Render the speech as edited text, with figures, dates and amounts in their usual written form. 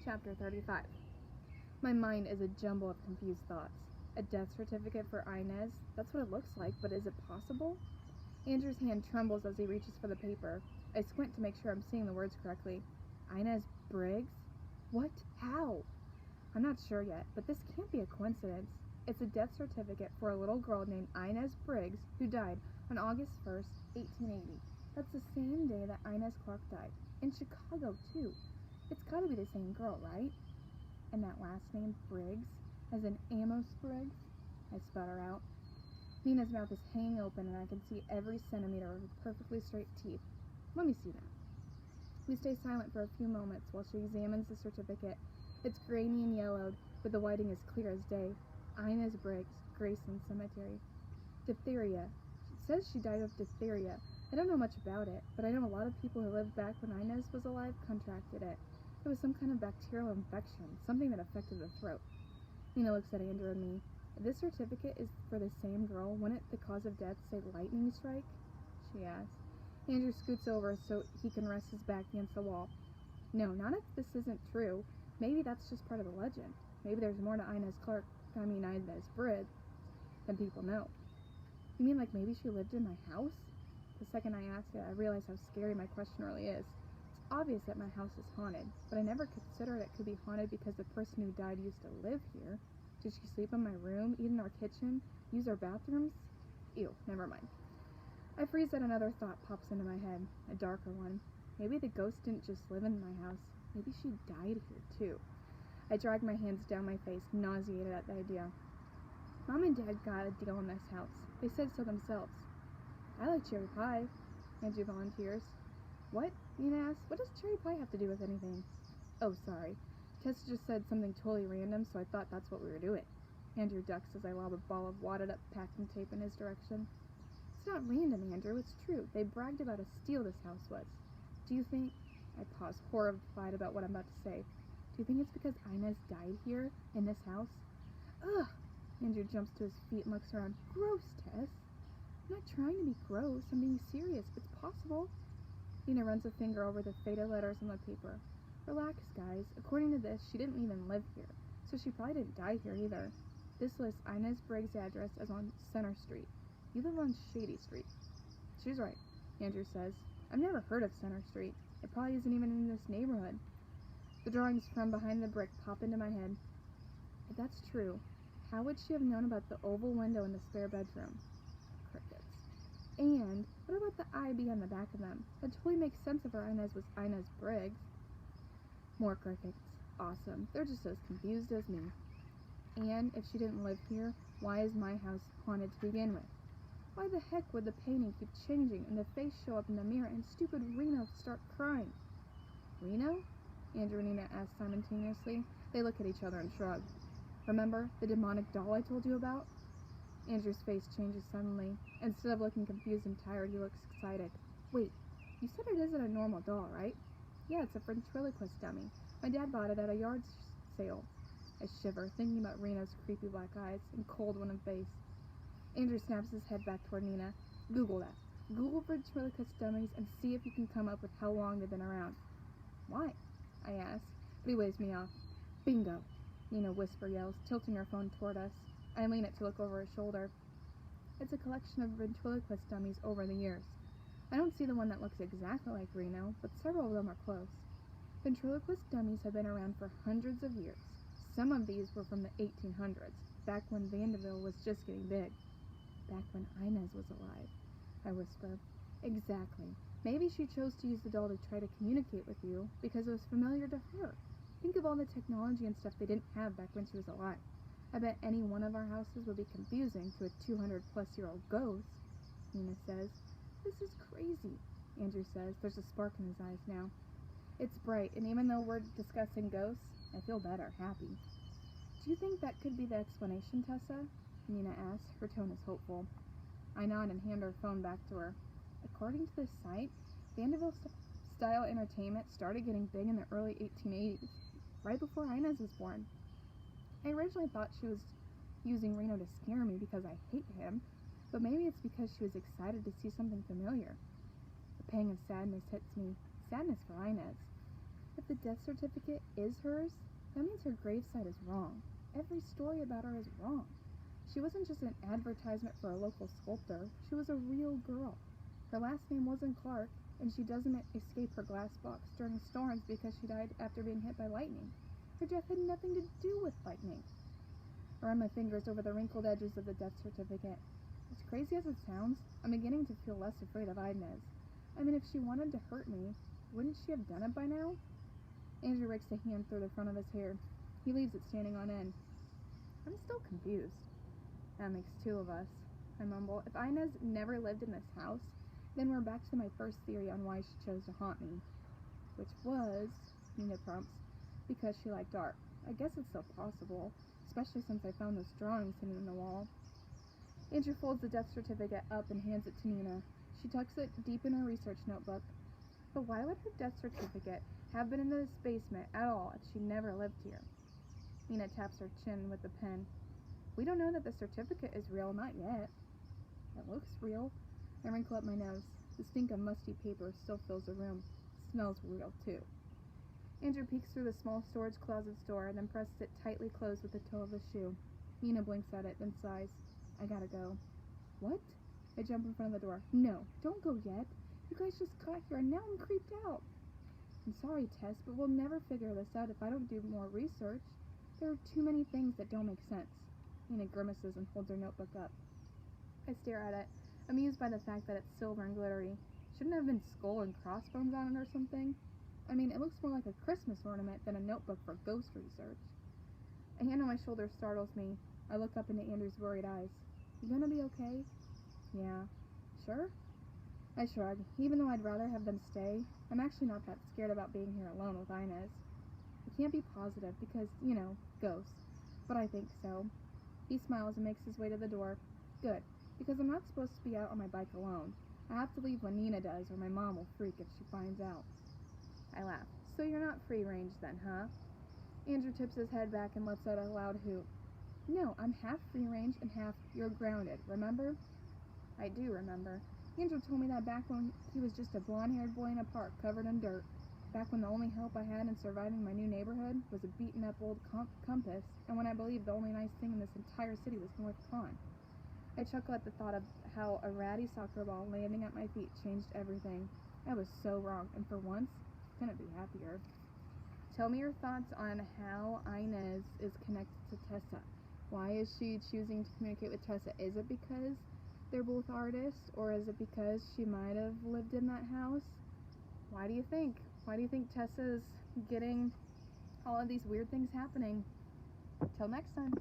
Chapter 35. My mind is a jumble of confused thoughts. A death certificate for Inez? That's what it looks like, but is it possible? Andrew's hand trembles as he reaches for the paper. I squint to make sure I'm seeing the words correctly. Inez Briggs? What? How? I'm not sure yet, but this can't be a coincidence. It's a death certificate for a little girl named Inez Briggs who died on August 1st, 1880. That's the same day that Inez Clark died. In Chicago, too. It's gotta be the same girl, right? And that last name, Briggs, as in Amos Briggs? I sputter out. Nina's mouth is hanging open and I can see every centimeter of her perfectly straight teeth. Let me see that. We stay silent for a few moments while she examines the certificate. It's grainy and yellowed, but the whiting is clear as day. Inez Briggs, Graceland Cemetery. Diphtheria. It says she died of diphtheria. I don't know much about it, but I know a lot of people who lived back when Inez was alive contracted it. It was some kind of bacterial infection, something that affected the throat. Nina looks at Andrew and me. If this certificate is for the same girl, wouldn't the cause of death say lightning strike? She asks. Andrew scoots over so he can rest his back against the wall. No, not if this isn't true. Maybe that's just part of the legend. Maybe there's more to Inez Briggs than people know. You mean like maybe she lived in my house? The second I ask it, I realize how scary my question really is. It's obvious that my house is haunted, but I never considered it could be haunted because the person who died used to live here. Did she sleep in my room, eat in our kitchen, use our bathrooms? Ew, never mind. I freeze that another thought pops into my head, a darker one. Maybe the ghost didn't just live in my house. Maybe she died here, too. I drag my hands down my face, nauseated at the idea. Mom and Dad got a deal in this house. They said so themselves. I like cherry pie, Andrew volunteers. What? Nina asks. What does cherry pie have to do with anything? Oh, sorry. Tessa just said something totally random, so I thought that's what we were doing. Andrew ducks as I lob a ball of wadded up packing tape in his direction. It's not random, Andrew. It's true. They bragged about a steal this house was. Do you think... I pause, horrified about what I'm about to say. Do you think it's because Inez died here, in this house? Ugh! Andrew jumps to his feet and looks around. Gross, Tess. I'm not trying to be gross. I'm being serious. It's possible. Nina runs a finger over the faded letters on the paper. Relax, guys. According to this, she didn't even live here, so she probably didn't die here either. This lists Inez Briggs' address as on Center Street. You live on Shady Street. She's right, Andrew says. I've never heard of Center Street. It probably isn't even in this neighborhood. The drawings from behind the brick pop into my head. If that's true, how would she have known about the oval window in the spare bedroom? Crickets. And what about the IB on the back of them? That totally makes sense if her Inez was Inez Briggs. More crickets. Awesome. They're just as confused as me. And if she didn't live here, why is my house haunted to begin with? Why the heck would the painting keep changing and the face show up in the mirror and stupid Reno start crying? Reno? Andrew and Nina ask simultaneously. They look at each other and shrug. Remember the demonic doll I told you about? Andrew's face changes suddenly. Instead of looking confused and tired, he looks excited. Wait, you said it isn't a normal doll, right? Yeah, it's a ventriloquist dummy. My dad bought it at a yard sale. I shiver, thinking about Reno's creepy black eyes and cold wooden face. Andrew snaps his head back toward Nina. Google that. Google ventriloquist dummies and see if you can come up with how long they've been around. Why? I ask, but he waves me off. Bingo! Nina whisper yells, tilting her phone toward us. I lean it to look over his shoulder. It's a collection of ventriloquist dummies over the years. I don't see the one that looks exactly like Reno, but several of them are close. Ventriloquist dummies have been around for hundreds of years. Some of these were from the 1800s, back when Vanderbilt was just getting big. Back when Inez was alive, I whisper. Exactly. Maybe she chose to use the doll to try to communicate with you because it was familiar to her. Think of all the technology and stuff they didn't have back when she was alive. I bet any one of our houses would be confusing to a 200-plus-year-old ghost, Nina says. This is crazy, Andrew says. There's a spark in his eyes now. It's bright, and even though we're discussing ghosts, I feel better, happy. Do you think that could be the explanation, Tessa? Nina asks. Her tone is hopeful. I nod and hand her phone back to her. According to this site, Vanderbilt-style entertainment started getting big in the early 1880s, right before Inez was born. I originally thought she was using Reno to scare me because I hate him, but maybe it's because she was excited to see something familiar. A pang of sadness hits me. Sadness for Inez. If the death certificate is hers, that means her gravesite is wrong. Every story about her is wrong. She wasn't just an advertisement for a local sculptor. She was a real girl. Her last name wasn't Clark, and she doesn't escape her glass box during storms because she died after being hit by lightning. Her death had nothing to do with lightning. I run my fingers over the wrinkled edges of the death certificate. As crazy as it sounds, I'm beginning to feel less afraid of Inez. I mean, if she wanted to hurt me, wouldn't she have done it by now? Andrew rakes a hand through the front of his hair. He leaves it standing on end. I'm still confused. That makes two of us, I mumble. If Inez never lived in this house, then we're back to my first theory on why she chose to haunt me. Which was, Nina prompts, because she liked art. I guess it's still possible, especially since I found those drawings hidden in the wall. Andrew folds the death certificate up and hands it to Nina. She tucks it deep in her research notebook. But why would her death certificate have been in this basement at all if she never lived here? Nina taps her chin with the pen. We don't know that the certificate is real, not yet. It looks real. I wrinkle up my nose. The stink of musty paper still fills the room. It smells real, too. Andrew peeks through the small storage closet's door, then presses it tightly closed with the toe of his shoe. Nina blinks at it, then sighs. I gotta go. What? I jump in front of the door. No, don't go yet. You guys just got here, and now I'm creeped out. I'm sorry, Tess, but we'll never figure this out if I don't do more research. There are too many things that don't make sense. Nina grimaces and holds her notebook up. I stare at it, amused by the fact that it's silver and glittery. Shouldn't it have been skull and crossbones on it or something? I mean, it looks more like a Christmas ornament than a notebook for ghost research. A hand on my shoulder startles me. I look up into Andrew's worried eyes. You gonna be okay? Yeah. Sure? I shrug. Even though I'd rather have them stay, I'm actually not that scared about being here alone with Inez. I can't be positive because, ghosts. But I think so. He smiles and makes his way to the door. Good, because I'm not supposed to be out on my bike alone. I have to leave when Nina does, or my mom will freak if she finds out. I laugh. So you're not free range then, huh? Andrew tips his head back and lets out a loud hoot. No, I'm half free range and half you're grounded, remember? I do remember. Andrew told me that back when he was just a blonde-haired boy in a park covered in dirt. Back when the only help I had in surviving my new neighborhood was a beaten-up old compass, and when I believed the only nice thing in this entire city was North Pond. I chuckle at the thought of how a ratty soccer ball landing at my feet changed everything. I was so wrong, and for once, couldn't be happier. Tell me your thoughts on how Inez is connected to Tessa. Why is she choosing to communicate with Tessa? Is it because they're both artists, or is it because she might have lived in that house? Why do you think? Why do you think Tessa's getting all of these weird things happening? Till next time.